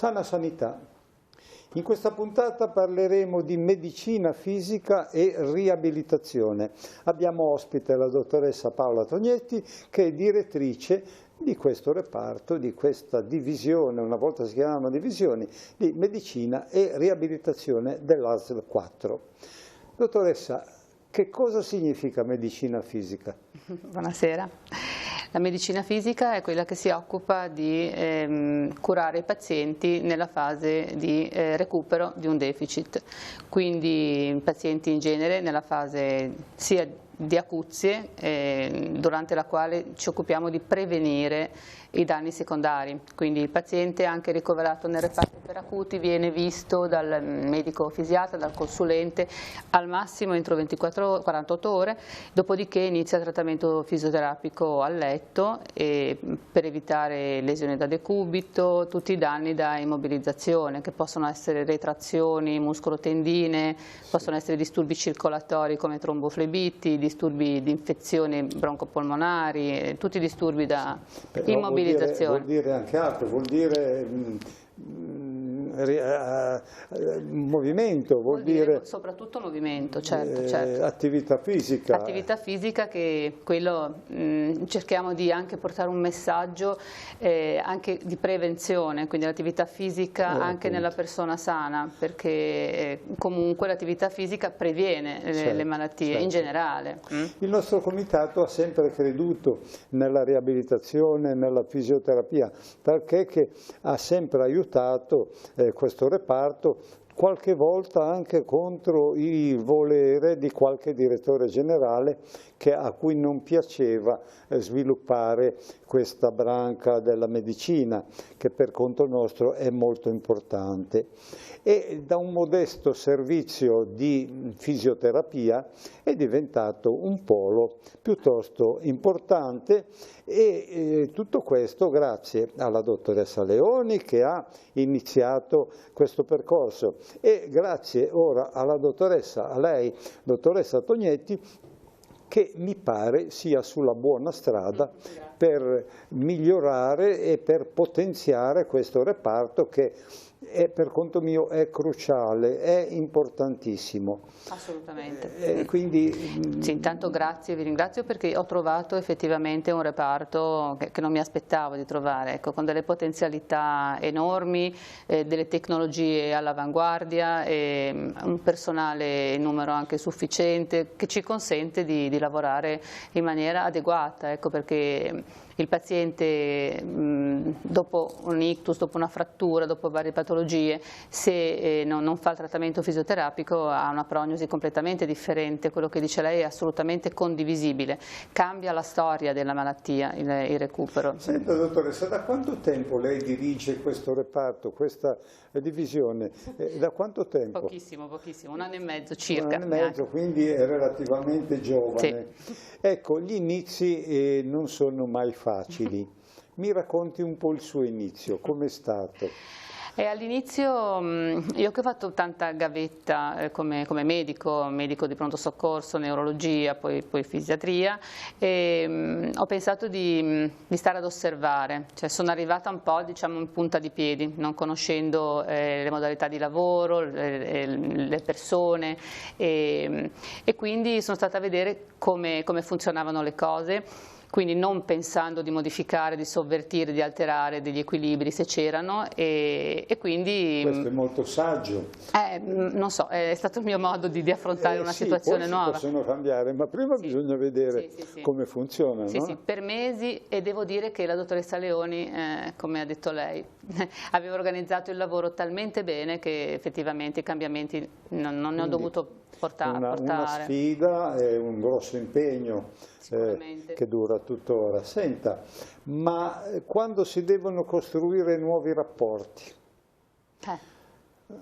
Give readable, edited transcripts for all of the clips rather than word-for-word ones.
Sana sanità. In questa puntata parleremo di medicina fisica e riabilitazione. Abbiamo ospite la dottoressa Paola Tognetti, che è direttrice di questo reparto, di questa divisione, una volta si chiamavano divisioni, di medicina e riabilitazione dell'ASL 4. Dottoressa, che cosa significa medicina fisica? Buonasera. La medicina fisica è quella che si occupa di curare i pazienti nella fase di recupero di un deficit, quindi i pazienti in genere nella fase sia di acuzie, durante la quale ci occupiamo di prevenire i danni secondari, quindi il paziente anche ricoverato nel reparto per acuti viene visto dal medico fisiatra, dal consulente al massimo entro 48 ore, dopodiché inizia il trattamento fisioterapico a letto per evitare lesioni da decubito, tutti i danni da immobilizzazione che possono essere retrazioni muscolotendine, possono essere disturbi circolatori come tromboflebiti, disturbi di infezioni broncopolmonari, tutti i disturbi da immobilizzazione. Vuol dire anche altro, vuol dire movimento, vuol dire soprattutto movimento, certo. Attività fisica. Attività fisica, che quello cerchiamo di anche portare un messaggio anche di prevenzione, quindi l'attività fisica anche nella persona sana, perché comunque l'attività fisica previene le malattie in generale. Il nostro comitato ha sempre creduto nella riabilitazione, nella fisioterapia, talché che ha sempre aiutato questo reparto, qualche volta anche contro il volere di qualche direttore generale a cui non piaceva sviluppare questa branca della medicina, che per conto nostro è molto importante. E da un modesto servizio di fisioterapia è diventato un polo piuttosto importante, e tutto questo grazie alla dottoressa Leoni, che ha iniziato questo percorso, e grazie ora alla dottoressa, a lei, dottoressa Tognetti, che mi pare sia sulla buona strada per migliorare e per potenziare questo reparto che per conto mio è cruciale, è importantissimo. Assolutamente. Quindi, sì, intanto grazie, vi ringrazio perché ho trovato effettivamente un reparto che non mi aspettavo di trovare, ecco, con delle potenzialità enormi, delle tecnologie all'avanguardia, un personale in numero anche sufficiente che ci consente di lavorare in maniera adeguata, ecco, perché il paziente dopo un ictus, dopo una frattura, dopo varie patologie, se non fa il trattamento fisioterapico ha una prognosi completamente differente. Quello che dice lei è assolutamente condivisibile, cambia la storia della malattia, il recupero. Senta dottoressa, da quanto tempo lei dirige questo reparto, questa divisione? Da quanto tempo? Pochissimo, pochissimo, un anno e mezzo circa. Un anno e mezzo, quindi è relativamente giovane. Sì. Ecco, gli inizi non sono mai facili. Mi racconti un po' il suo inizio, com'è stato? All'inizio io che ho fatto tanta gavetta come medico di pronto soccorso, neurologia, poi fisiatria, ho pensato di stare ad osservare, cioè sono arrivata un po', diciamo, in punta di piedi, non conoscendo le modalità di lavoro, le persone, e quindi sono stata a vedere come funzionavano le cose. Quindi non pensando di modificare, di sovvertire, di alterare degli equilibri se c'erano, e quindi... Questo è molto saggio. Non so, è stato il mio modo di affrontare una situazione nuova. Possono cambiare, ma prima bisogna vedere come funziona. Sì, no? sì, per mesi, e devo dire che la dottoressa Leoni, come ha detto lei, aveva organizzato il lavoro talmente bene che effettivamente i cambiamenti non ne ho dovuto portare. Una sfida e un grosso impegno che dura tuttora. Senta, ma quando si devono costruire nuovi rapporti,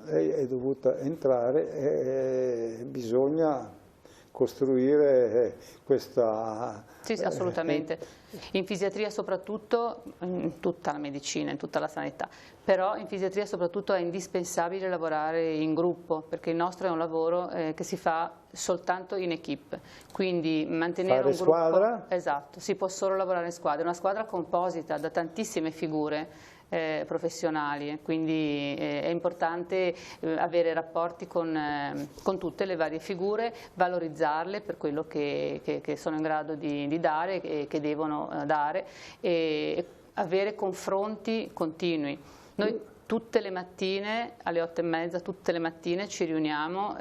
è dovuta entrare e bisogna costruire questa... Sì, assolutamente. In fisiatria soprattutto, in tutta la medicina, in tutta la sanità, però in fisiatria soprattutto è indispensabile lavorare in gruppo, perché il nostro è un lavoro che si fa soltanto in equipe, quindi mantenere un gruppo... squadra? Esatto, si può solo lavorare in squadra, è una squadra composita da tantissime figure, professionali, quindi è importante avere rapporti con tutte le varie figure, valorizzarle per quello che sono in grado di dare e che devono dare, e avere confronti continui. Noi tutte le mattine alle 8:30, tutte le mattine ci riuniamo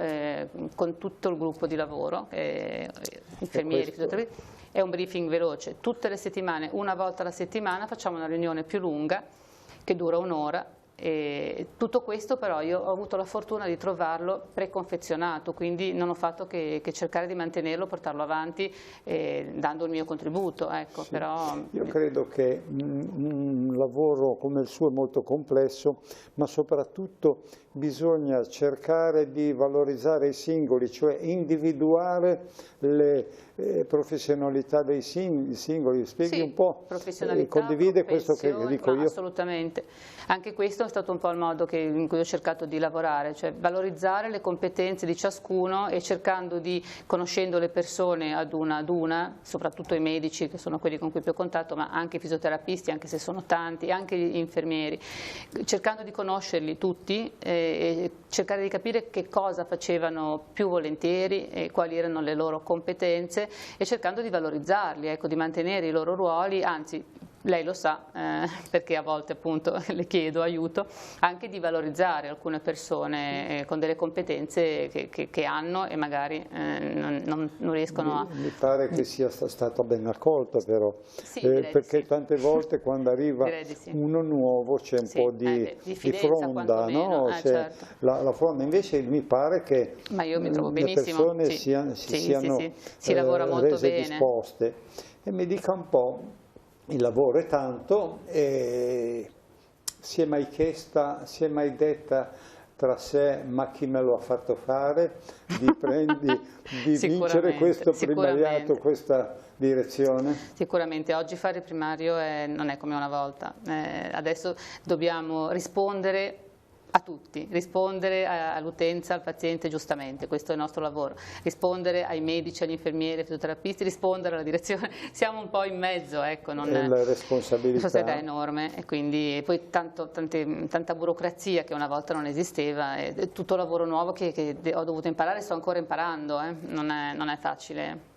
con tutto il gruppo di lavoro, infermieri, fisioterapisti. È un briefing veloce, tutte le settimane, una volta alla settimana facciamo una riunione più lunga che dura un'ora. E tutto questo però io ho avuto la fortuna di trovarlo preconfezionato, quindi non ho fatto che cercare di mantenerlo, portarlo avanti dando il mio contributo. Ecco, sì. Però... Io credo che un lavoro come il suo è molto complesso, ma soprattutto bisogna cercare di valorizzare i singoli, cioè individuare le professionalità dei singoli. Spieghi un po', condivide questo che dico io? Assolutamente. Anche questo è stato un po' il modo in cui ho cercato di lavorare, cioè valorizzare le competenze di ciascuno e cercando di, conoscendo le persone ad una, soprattutto i medici che sono quelli con cui più ho contatto, ma anche i fisioterapisti, anche se sono tanti, anche gli infermieri, cercando di conoscerli tutti e cercare di capire che cosa facevano più volentieri e quali erano le loro competenze, e cercando di valorizzarli, ecco, di mantenere i loro ruoli, anzi lei lo sa, perché a volte appunto le chiedo aiuto, anche di valorizzare alcune persone con delle competenze che hanno e magari non riescono a... Mi pare che sia stata ben accolta però, sì, perché sì. tante volte quando arriva uno nuovo c'è un po' di fronda, no? Certo. La fronda, invece mi pare che le persone si lavora molto rese bene. Disposte. E mi dica un po', il lavoro è tanto, e si è mai chiesta, si è mai detta tra sé: ma chi me lo ha fatto fare di vincere questo primariato, questa direzione? Sicuramente, oggi fare il primario non è come una volta, adesso dobbiamo rispondere a tutti, rispondere all'utenza, al paziente giustamente, questo è il nostro lavoro, rispondere ai medici, agli infermieri, ai fisioterapisti, rispondere alla direzione, siamo un po' in mezzo, ecco, la responsabilità è enorme, e quindi poi tanta burocrazia che una volta non esisteva, e tutto lavoro nuovo che ho dovuto imparare, sto ancora imparando, non è facile.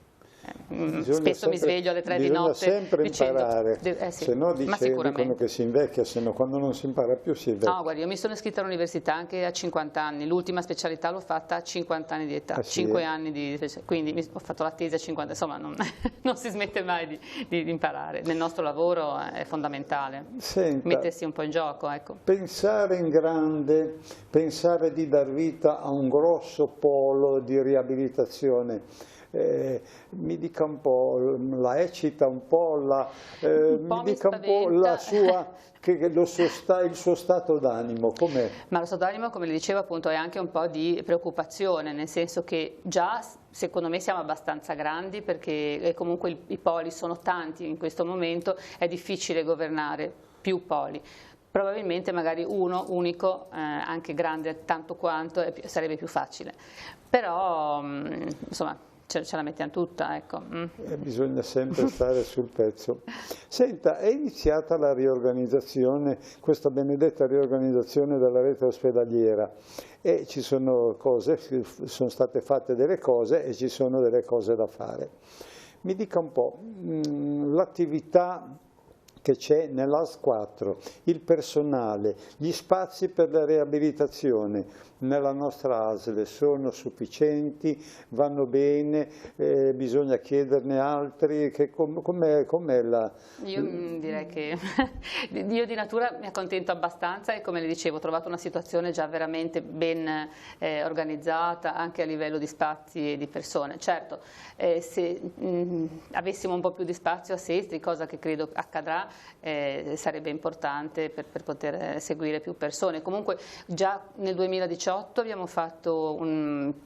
Spesso mi sveglio alle 3 di notte sempre imparare, sì, se no dicono che si invecchia, se no quando non si impara più si invecchia. No, guardi, io mi sono iscritta all'università anche a 50 anni, l'ultima specialità l'ho fatta a 50 anni di età, 5 anni quindi ho fatto la tesi a 50, insomma non si smette mai di imparare, nel nostro lavoro è fondamentale. Senta, mettersi un po' in gioco, ecco. Pensare in grande, pensare di dar vita a un grosso polo di riabilitazione, mi dica un po', la eccita un po', mi dica un po' la sua, il suo stato d'animo, com'è? Ma lo stato d'animo, come le dicevo appunto, è anche un po' di preoccupazione, nel senso che già secondo me siamo abbastanza grandi, perché comunque i poli sono tanti in questo momento, è difficile governare più poli. Probabilmente magari uno unico, anche grande tanto quanto, sarebbe più facile, però insomma ce la mettiamo tutta, ecco. Bisogna sempre stare sul pezzo. Senta, è iniziata la riorganizzazione, questa benedetta riorganizzazione della rete ospedaliera, e ci sono cose, sono state fatte delle cose e ci sono delle cose da fare. Mi dica un po', l'attività che c'è nell'AS 4, il personale, gli spazi per la riabilitazione nella nostra ASL sono sufficienti, vanno bene, bisogna chiederne altri? Com'è la... Io direi che io di natura mi accontento abbastanza, e come le dicevo ho trovato una situazione già veramente ben organizzata anche a livello di spazi e di persone. Certo, se avessimo un po' più di spazio a Sestri, cosa che credo accadrà, sarebbe importante per poter seguire più persone. Comunque già nel 2018 abbiamo fatto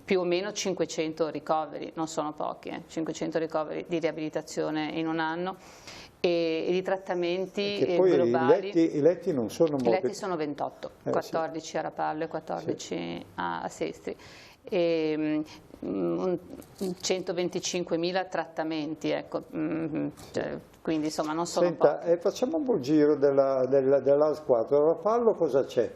più o meno 500 ricoveri, non sono pochi, 500 ricoveri di riabilitazione in un anno, e di trattamenti globali. I letti non sono molti. I letti sono 28, 14 a Rapallo e 14 a Sestri. 125.000 trattamenti, ecco, quindi insomma non sono Senta, facciamo un po' il giro dell'AS 4, a Rapallo cosa c'è?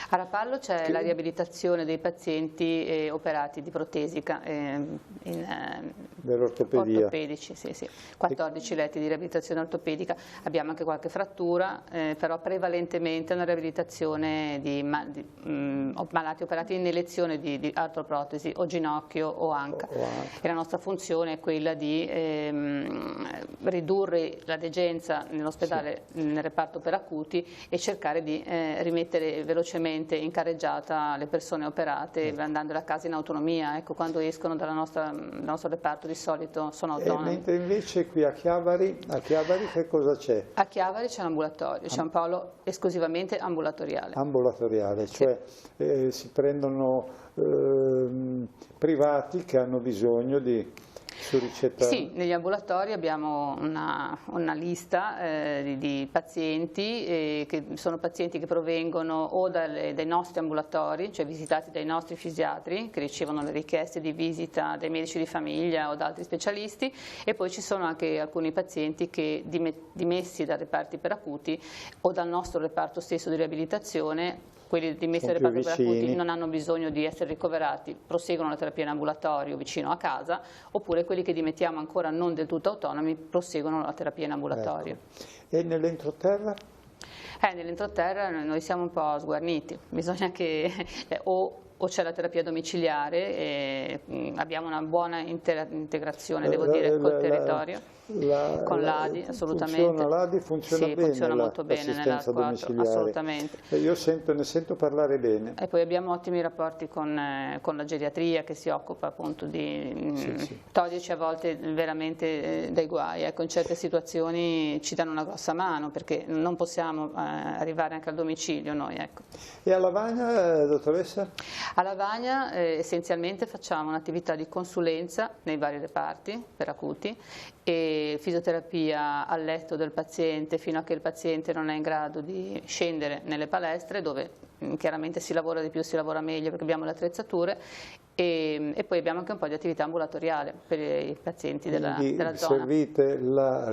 A Rapallo c'è la riabilitazione dei pazienti operati di protesica Dell'ortopedia. ortopedici, sì. 14 letti di riabilitazione ortopedica, abbiamo anche qualche frattura, però prevalentemente una riabilitazione di malati operati in elezione di artroprotesi o ginocchio o anca. E la nostra funzione è quella di ridurre la degenza nell'ospedale, nel reparto per acuti, e cercare di rimettere velocemente in carreggiata le persone operate, andandole a casa in autonomia. Ecco, quando escono dal nostro reparto di solito sono autonomi. Mentre invece qui a Chiavari che cosa c'è? A Chiavari c'è l'ambulatorio, c'è un polo esclusivamente ambulatoriale. Ambulatoriale, cioè si prendono privati che hanno bisogno di su ricetta? Sì, negli ambulatori abbiamo una lista di pazienti, che sono pazienti che provengono o dai nostri ambulatori, cioè visitati dai nostri fisiatri, che ricevono le richieste di visita dai medici di famiglia o da altri specialisti, e poi ci sono anche alcuni pazienti che dimessi da reparti per acuti o dal nostro reparto stesso di riabilitazione. Quelli dimessi dal reparto per acuti non hanno bisogno di essere ricoverati, proseguono la terapia in ambulatorio vicino a casa, oppure quelli che dimettiamo ancora non del tutto autonomi proseguono la terapia in ambulatorio. Ecco. E nell'entroterra? Nell'entroterra noi siamo un po' sguarniti, bisogna che o c'è la terapia domiciliare, abbiamo una buona integrazione, devo dire, col territorio. Con l'ADI, assolutamente. L'ADI funziona bene, funziona molto bene nell'AS 4, assolutamente. Io ne sento parlare bene. E poi abbiamo ottimi rapporti con la geriatria, che si occupa appunto di toglierci a volte veramente dai guai. Ecco, in certe situazioni ci danno una grossa mano, perché non possiamo arrivare anche al domicilio noi. Ecco. E a Lavagna, dottoressa? A Lavagna essenzialmente facciamo un'attività di consulenza nei vari reparti per acuti, e fisioterapia al letto del paziente fino a che il paziente non è in grado di scendere nelle palestre, dove chiaramente si lavora di più, si lavora meglio perché abbiamo le attrezzature, e poi abbiamo anche un po' di attività ambulatoriale per i pazienti della zona. Servite la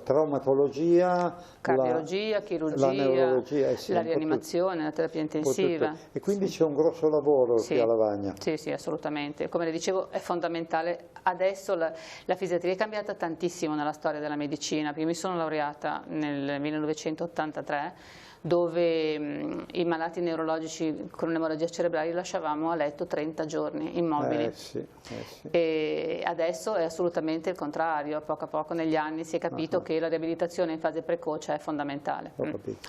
traumatologia, cardiologia, chirurgia, la neurologia, la rianimazione, la terapia intensiva. E quindi c'è un grosso lavoro qui a Lavagna. Sì, assolutamente. Come le dicevo, è fondamentale. Adesso la fisiatria è cambiata tantissimo nella storia della medicina, perché mi sono laureata nel 1983, dove i malati neurologici con un'emorragia cerebrale lasciavamo a letto 30 giorni immobili. E adesso è assolutamente il contrario. A poco negli anni si è capito che la riabilitazione in fase precoce è fondamentale,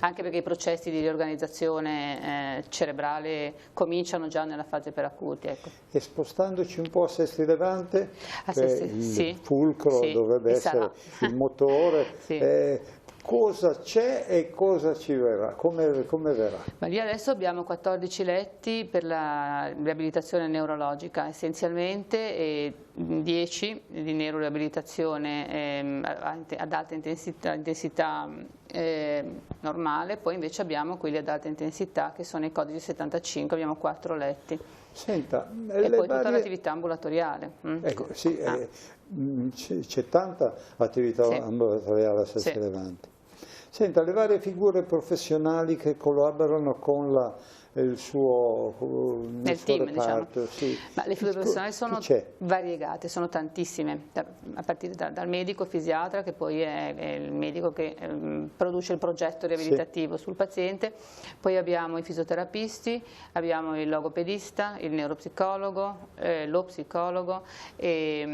anche perché i processi di riorganizzazione cerebrale cominciano già nella fase per acuti. Ecco. E spostandoci un po' a Sestri Levante, il fulcro dovrebbe essere il motore. Cosa c'è e cosa ci verrà? Come verrà? Ma lì adesso abbiamo 14 letti per la riabilitazione neurologica essenzialmente, e 10 di neuroriabilitazione ad alta intensità normale, poi invece abbiamo quelli ad alta intensità che sono i codici 75, abbiamo 4 letti. Senta, e poi tutta l'attività ambulatoriale. Ecco, c'è tanta attività ambulatoriale a Sestri Levante. Senta, le varie figure professionali che collaborano con il suo team, reparto, diciamo. Ma le figure professionali sono variegate, sono tantissime, a partire dal medico fisiatra, che poi è il medico che produce il progetto riabilitativo sul paziente, poi abbiamo i fisioterapisti, abbiamo il logopedista, il neuropsicologo, lo psicologo, e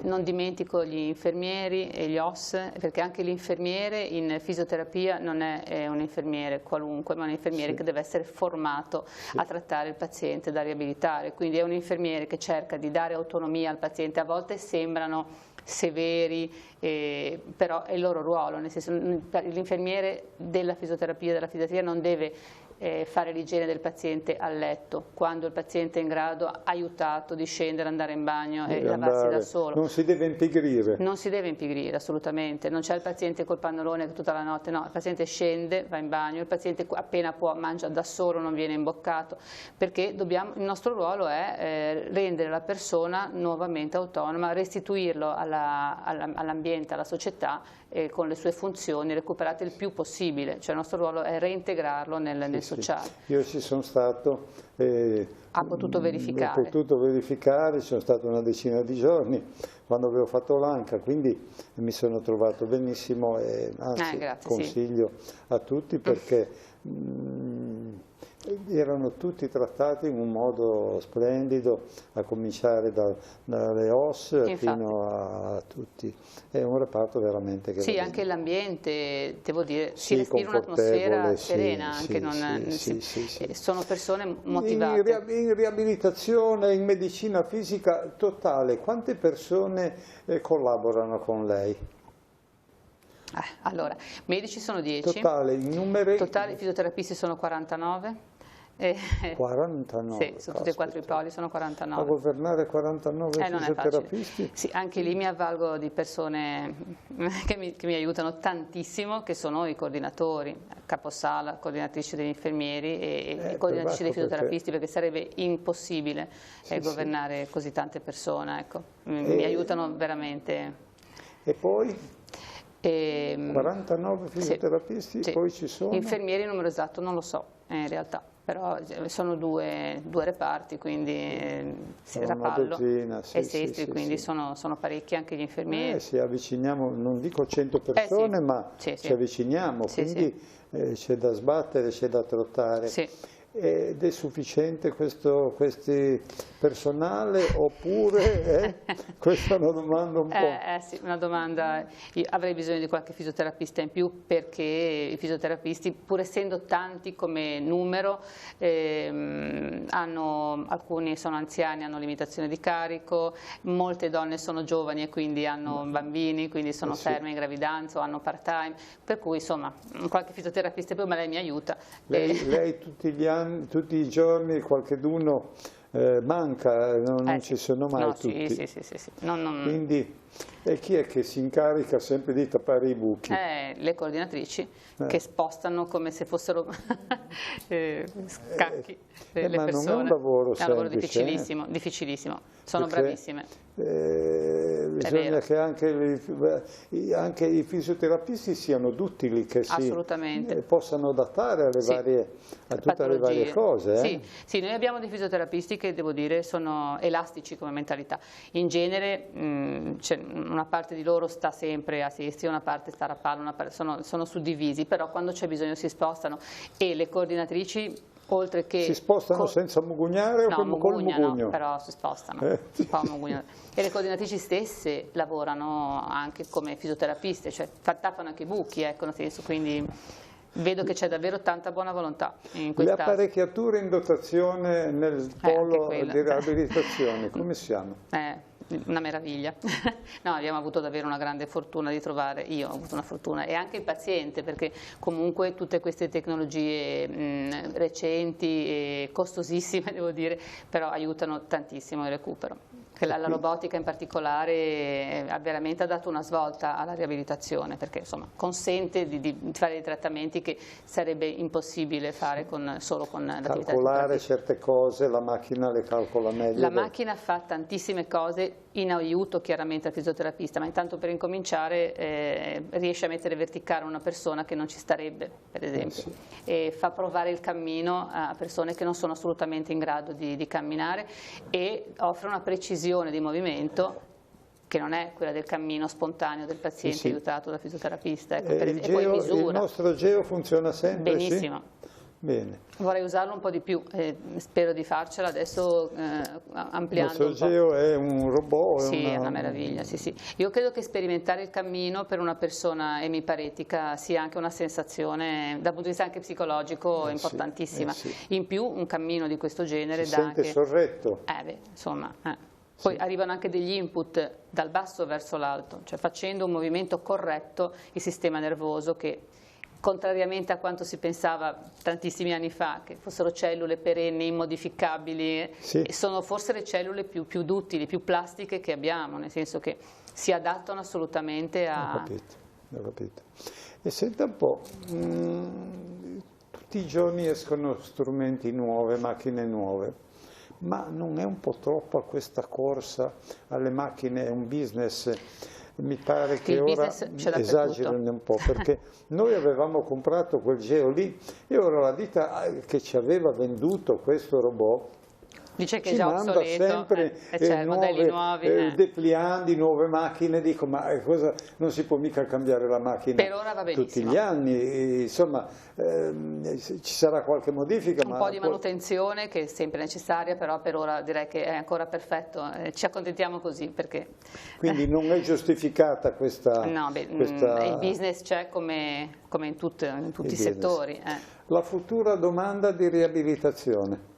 non dimentico gli infermieri e gli OS, perché anche l'infermiere in fisioterapia non è un infermiere qualunque, ma un infermiere che deve essere formato a trattare il paziente da riabilitare, quindi è un infermiere che cerca di dare autonomia al paziente. A volte sembrano severi, però è il loro ruolo, nel senso, l'infermiere della fisioterapia, della fisiatria, non deve fare l'igiene del paziente a letto, quando il paziente è in grado, aiutato di scendere, andare in bagno e lavarsi da solo. Non si deve impigrire. Non si deve impigrire, assolutamente. Non c'è il paziente col pannolone tutta la notte, no, il paziente scende, va in bagno, il paziente appena può mangia da solo, non viene imboccato, perché il nostro ruolo è rendere la persona nuovamente autonoma, restituirlo all'ambiente, alla società, con le sue funzioni recuperate il più possibile, cioè il nostro ruolo è reintegrarlo nel sociale. Io ci sono stato, ha potuto verificare. Ho potuto verificare, ci sono stato una decina di giorni quando avevo fatto l'ANCA, quindi mi sono trovato benissimo e anzi grazie, consiglio a tutti perché erano tutti trattati in un modo splendido, a cominciare dalle OS fino a tutti. È un reparto veramente che sì, anche l'ambiente, devo dire, si respira un'atmosfera serena, anche sono persone motivate. In riabilitazione, in medicina fisica totale, quante persone collaborano con lei? Allora, medici sono 10. Totale, in numeri? Totali fisioterapisti sono 49. 49? Sì, sono tutti e 4 i poli, sono 49. A governare 49 fisioterapisti? Sì, anche lì mi avvalgo di persone che mi aiutano tantissimo, che sono i coordinatori, caposala, coordinatrici degli infermieri e coordinatrici dei fisioterapisti, perché sarebbe impossibile governare così tante persone, ecco. Mi aiutano veramente. E poi? 49 fisioterapisti, poi ci sono? Infermieri, il numero esatto non lo so, in realtà. Però sono due reparti, quindi Rapallo e Sestri, quindi sono parecchi anche gli infermieri. Ci avviciniamo, non dico 100 persone, ma ci avviciniamo, quindi c'è da sbattere, c'è da trottare. Ed è sufficiente questo personale oppure questa è una domanda un po'? Sì, una domanda. Io avrei bisogno di qualche fisioterapista in più perché i fisioterapisti, pur essendo tanti come numero, alcuni sono anziani, hanno limitazione di carico, molte donne sono giovani e quindi hanno bambini, quindi sono ferme in gravidanza o hanno part-time, per cui insomma qualche fisioterapista in più, ma lei mi aiuta. Lei tutti i giorni qualcheduno manca, non ci sono mai tutti. Sì. Quindi chi è che si incarica sempre di tappare i buchi? Le coordinatrici che spostano come se fossero scacchi le ma persone. Non è un lavoro semplice. È un lavoro difficilissimo, difficilissimo. Sono bravissime. Bisogna che anche i fisioterapisti siano duttili, che possano adattare a tutte le varie cose. Sì, noi abbiamo dei fisioterapisti che devo dire sono elastici come mentalità. In genere una parte di loro sta sempre a Sestri, una parte sta a Rapallo, sono suddivisi, però quando c'è bisogno si spostano e le coordinatrici oltre che... Si spostano senza mugugnare o col mugugno? No, però si spostano, un po' mugugnano. E le coordinatrici stesse lavorano anche come fisioterapiste, cioè tappano anche i buchi, ecco, nel senso, quindi vedo che c'è davvero tanta buona volontà in questa... Le apparecchiature in dotazione nel polo di riabilitazione, come siamo? Una meraviglia. No, abbiamo avuto davvero una grande fortuna di trovare, io ho avuto una fortuna e anche il paziente, perché comunque tutte queste tecnologie recenti e costosissime, devo dire, però aiutano tantissimo il recupero. La robotica in particolare veramente ha dato una svolta alla riabilitazione, perché insomma consente di fare dei trattamenti che sarebbe impossibile fare solo con l'attività. Calcolare certe cose, la macchina le calcola meglio. La macchina fa tantissime cose in aiuto chiaramente al fisioterapista, ma intanto per incominciare riesce a mettere verticale una persona che non ci starebbe, per esempio, e fa provare il cammino a persone che non sono assolutamente in grado di camminare e offre una precisione di movimento che non è quella del cammino spontaneo del paziente aiutato dal fisioterapista. Ecco, e poi misura. Il nostro Geo funziona sempre? Benissimo. Bene. Vorrei usarlo un po' di più, spero di farcela adesso ampliando. Il nostro Geo è un robot? Sì, è una meraviglia, sì. Io credo che sperimentare il cammino per una persona emiparetica sia anche una sensazione, dal punto di vista anche psicologico, importantissima. In più un cammino di questo genere si sente sorretto. Poi arrivano anche degli input dal basso verso l'alto, cioè facendo un movimento corretto il sistema nervoso che contrariamente a quanto si pensava tantissimi anni fa, che fossero cellule perenni, immodificabili, Sì. sono forse le cellule più duttili, più plastiche che abbiamo, nel senso che si adattano assolutamente a... Ho capito. E senta un po', tutti i giorni escono strumenti nuovi, macchine nuove, ma non è un po' troppo a questa corsa alle macchine, è un business? Mi pare che ora esagerano un po', perché noi avevamo comprato quel Geo lì e ora la ditta che ci aveva venduto questo robot dice che è ci già manda obsoleto, sempre modelli nuovi, depliandi, nuove macchine. Dico, ma cosa, non si può mica cambiare la macchina per ora va benissimo. tutti gli anni, insomma ci sarà qualche modifica. Un po' di manutenzione che è sempre necessaria, però per ora direi che è ancora perfetto, ci accontentiamo così, perché... Quindi non è giustificata questa... No, il business c'è come in tutti i settori. La futura domanda di riabilitazione?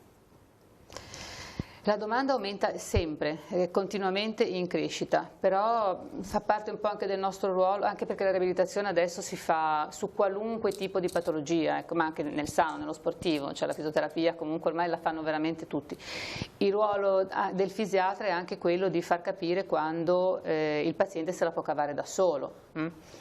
La domanda aumenta sempre, è continuamente in crescita, però fa parte un po' anche del nostro ruolo, anche perché la riabilitazione adesso si fa su qualunque tipo di patologia, ecco, ma anche nel sano, nello sportivo, cioè la fisioterapia comunque ormai la fanno veramente tutti. Il ruolo del fisiatra è anche quello di far capire quando il paziente se la può cavare da solo.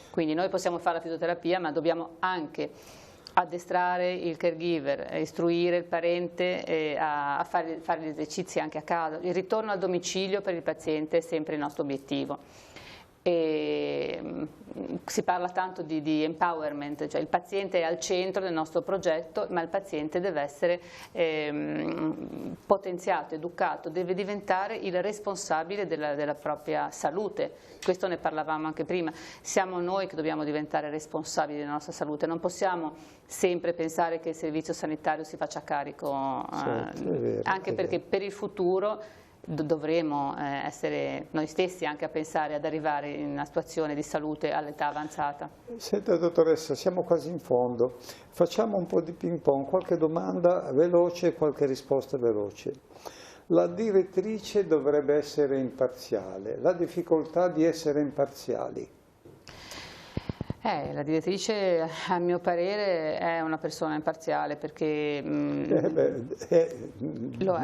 Quindi noi possiamo fare la fisioterapia, ma dobbiamo anche addestrare il caregiver, istruire il parente a fare gli esercizi anche a casa. Il ritorno al domicilio per il paziente è sempre il nostro obiettivo. E si parla tanto di empowerment, cioè il paziente è al centro del nostro progetto, ma il paziente deve essere potenziato, educato, deve diventare il responsabile della propria salute. Questo ne parlavamo anche prima, siamo noi che dobbiamo diventare responsabili della nostra salute, non possiamo sempre pensare che il servizio sanitario si faccia carico, certo, anche perché per il futuro dovremo essere noi stessi anche a pensare ad arrivare in una situazione di salute all'età avanzata. Senta dottoressa, siamo quasi in fondo, facciamo un po' di ping pong, qualche domanda veloce e qualche risposta veloce. La direttrice dovrebbe essere imparziale, la difficoltà di essere imparziali? La direttrice, a mio parere, è una persona imparziale perché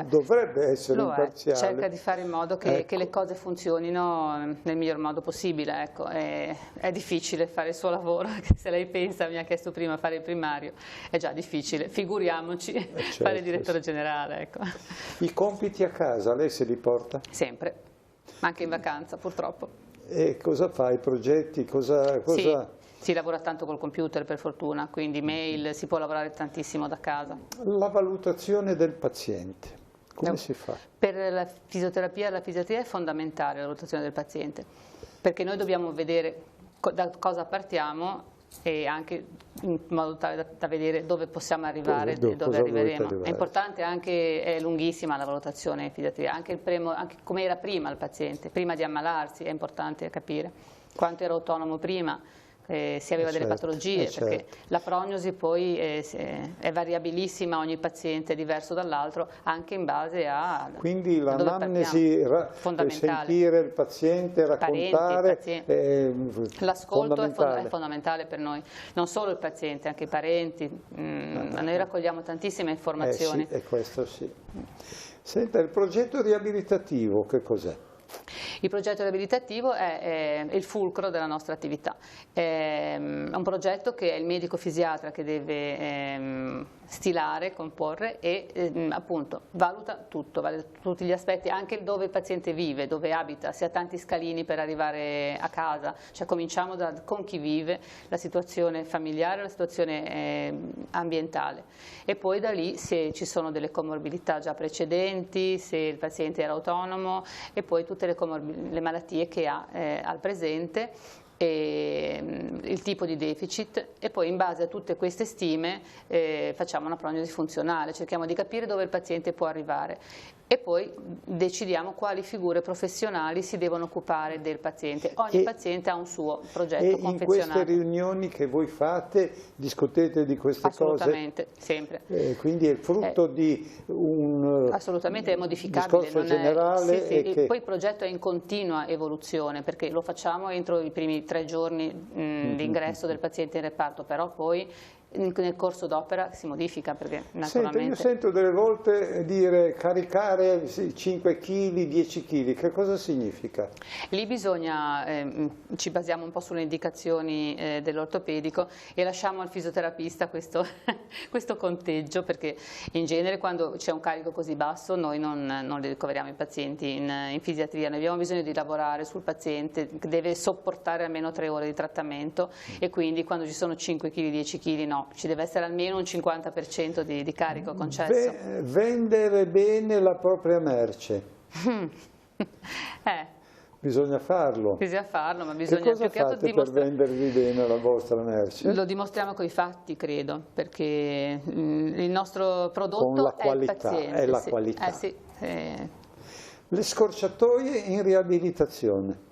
dovrebbe essere imparziale. Cerca di fare in modo che le cose funzionino nel miglior modo possibile. Ecco, è difficile fare il suo lavoro, perché se lei pensa, mi ha chiesto prima, fare il primario, è già difficile, figuriamoci certo, fare il direttore generale. Ecco. I compiti a casa, lei se li porta? Sempre, anche in vacanza purtroppo. E cosa fa? I progetti? Sì. Si lavora tanto col computer per fortuna, quindi mail, si può lavorare tantissimo da casa. La valutazione del paziente, come si fa? Per la fisioterapia è fondamentale la valutazione del paziente, perché noi dobbiamo vedere da cosa partiamo e anche in modo tale da vedere dove possiamo arrivare e dove arriveremo. È importante anche, è lunghissima la valutazione in pediatria, anche come era prima il paziente, prima di ammalarsi è importante capire quanto era autonomo prima, se aveva delle patologie, perché la prognosi poi è variabilissima, ogni paziente è diverso dall'altro, anche in base a... Quindi l'anamnesi, sentire il paziente, raccontare, l'ascolto è fondamentale per noi, non solo il paziente, anche i parenti, noi raccogliamo tantissime informazioni. Sì, e questo sì. Senta, il progetto riabilitativo che cos'è? Il progetto riabilitativo è il fulcro della nostra attività, è un progetto che è il medico fisiatra che deve stilare, comporre e appunto valuta tutti gli aspetti, anche dove il paziente vive, dove abita, se ha tanti scalini per arrivare a casa, cioè cominciamo con chi vive, la situazione familiare, la situazione ambientale e poi da lì se ci sono delle comorbidità già precedenti, se il paziente era autonomo e poi tutte le malattie che ha al presente, e il tipo di deficit e poi in base a tutte queste stime facciamo una prognosi funzionale, cerchiamo di capire dove il paziente può arrivare. e poi decidiamo quali figure professionali si devono occupare del paziente. Ogni paziente ha un suo progetto confezionato. E in queste riunioni che voi fate discutete di queste Assolutamente, cose? sempre. Quindi è il frutto di un assolutamente è modificabile, discorso generale. Sì, sì. Poi il progetto è in continua evoluzione, perché lo facciamo entro i primi 3 giorni di ingresso del paziente in reparto, però poi nel corso d'opera si modifica, perché naturalmente... Io sento delle volte dire caricare 5 kg, 10 kg, che cosa significa? Lì bisogna, ci basiamo un po' sulle indicazioni dell'ortopedico e lasciamo al fisioterapista questo, questo conteggio, perché in genere quando c'è un carico così basso noi non ricoveriamo i pazienti in fisiatria, noi abbiamo bisogno di lavorare sul paziente che deve sopportare almeno 3 ore di trattamento e quindi quando ci sono 5 kg, 10 kg no, ci deve essere almeno un 50% di carico concesso. Vendere bene la propria merce. Bisogna farlo. Bisogna farlo, ma bisogna... Che cosa fate per vendervi bene la vostra merce? Lo dimostriamo con i fatti, credo, perché il nostro prodotto è il paziente. È la qualità. Sì. Le scorciatoie in riabilitazione.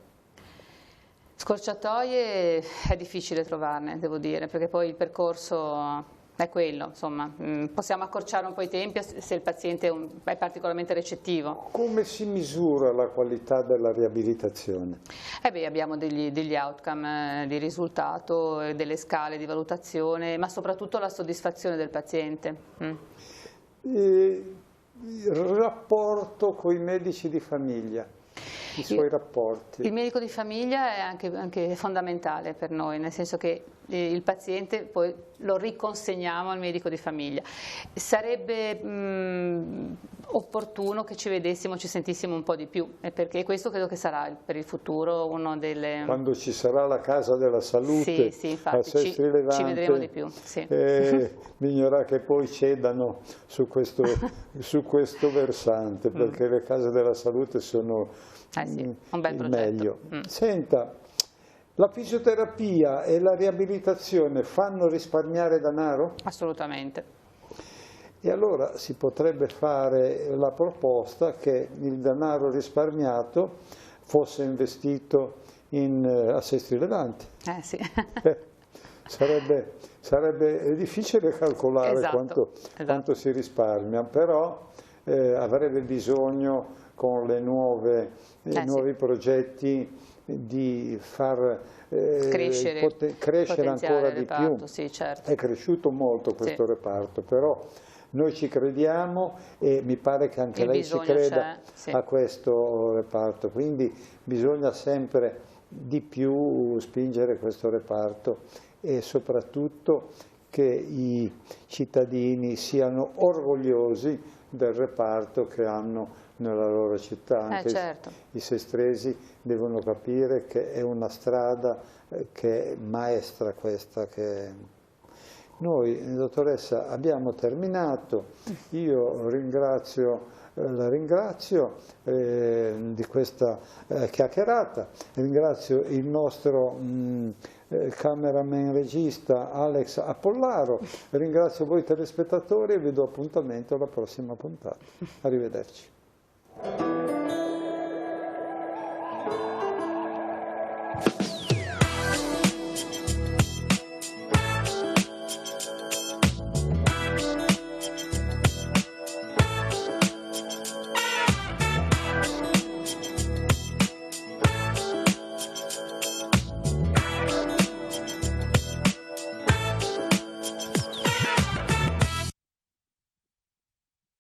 Scorciatoie è difficile trovarne, devo dire, perché poi il percorso è quello, insomma, possiamo accorciare un po' i tempi se il paziente è particolarmente recettivo. Come si misura la qualità della riabilitazione? Abbiamo degli outcome di risultato, delle scale di valutazione, ma soprattutto la soddisfazione del paziente. Il rapporto con i medici di famiglia. I suoi rapporti. Il medico di famiglia è anche fondamentale per noi, nel senso che il paziente poi lo riconsegniamo al medico di famiglia. Sarebbe opportuno che ci vedessimo, ci sentissimo un po' di più, perché questo credo che sarà per il futuro uno delle... Quando ci sarà la Casa della Salute, sì, infatti, ci vedremo di più. Sì. Bisognerà che poi cedano su questo versante, perché le Case della Salute sono un bel progetto. Meglio. Senta, la fisioterapia e la riabilitazione fanno risparmiare denaro? Assolutamente. E allora si potrebbe fare la proposta che il denaro risparmiato fosse investito in assesti rilevanti. Sì. Sarebbe difficile calcolare quanto si risparmia, però avrebbe bisogno con i nuovi progetti di far crescere ancora di più. Sì, certo. È cresciuto molto questo reparto, però noi ci crediamo e mi pare che anche lei ci creda a questo reparto, quindi bisogna sempre di più spingere questo reparto e soprattutto che i cittadini siano orgogliosi del reparto che hanno nella loro città. Anche certo. I sestresi devono capire che è una strada che è maestra questa. Noi, dottoressa, abbiamo terminato. Io la ringrazio di questa chiacchierata, ringrazio il nostro cameraman regista Alex Appollaro, ringrazio voi telespettatori e vi do appuntamento alla prossima puntata. Arrivederci.